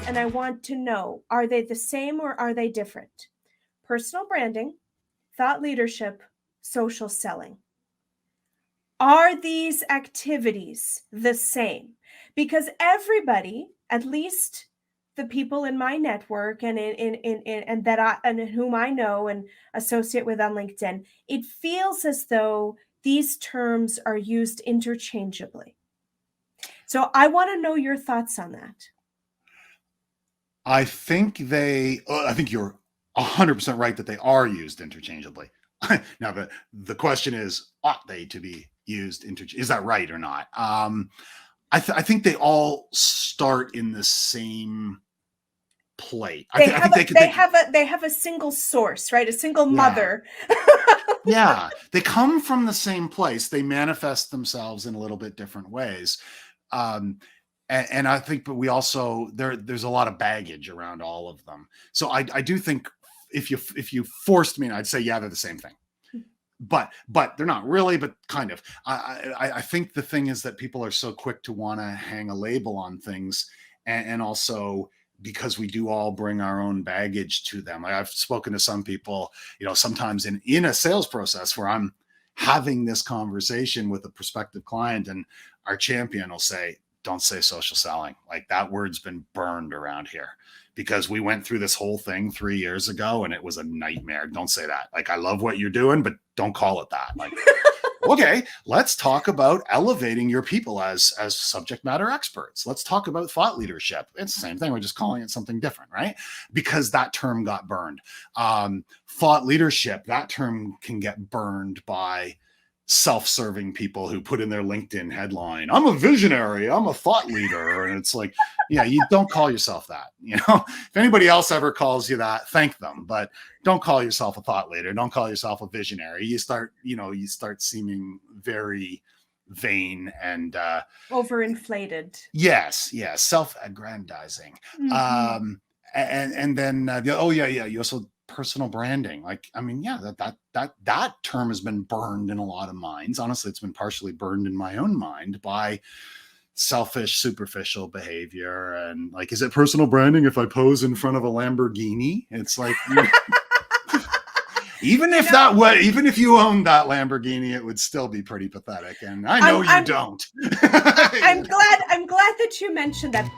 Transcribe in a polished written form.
and I want to know, are they the same or are they different? Personal branding, thought leadership, social selling. Are these activities the same? Because everybody, at least the people in my network and and whom I know and associate with on LinkedIn, it feels as though these terms are used interchangeably. So I want to know your thoughts on that. I think you're 100% right that they are used interchangeably. Now, the question is, ought they to be used interchangeably? Is that right or not? I think they all start in the same plate. They have a single source, right? A single mother. Yeah, they come from the same place. They manifest themselves in a little bit different ways. And I think, but we also there's a lot of baggage around all of them. So I do think if you forced me, I'd say yeah, they're the same thing. But they're not really, but kind of. I think the thing is that people are so quick to want to hang a label on things, and also because we do all bring our own baggage to them. I've spoken to some people, sometimes in a sales process where I'm having this conversation with a prospective client, and our champion will say, don't say social selling. Like, that word's been burned around here because we went through this whole thing 3 years ago and it was a nightmare. Don't say that. Like, I love what you're doing, but don't call it that. Like, okay, let's talk about elevating your people as subject matter experts. Let's talk about thought leadership. It's the same thing. We're just calling it something different, right? Because that term got burned. Thought leadership, that term can get burned by self-serving people who put in their LinkedIn headline, I'm a visionary, I'm a thought leader. And it's like, yeah, you don't call yourself that. If anybody else ever calls you that, thank them, but don't call yourself a thought leader. Don't call yourself a visionary. You start seeming very vain and overinflated. Yes, self-aggrandizing. Mm-hmm. And then you also personal branding. Like, I mean, yeah, that term has been burned in a lot of minds. Honestly, it's been partially burned in my own mind by selfish, superficial behavior. And like, is it personal branding if I pose in front of a Lamborghini? It's like, even if you owned that Lamborghini, it would still be pretty pathetic. And I know you don't. I'm glad that you mentioned that.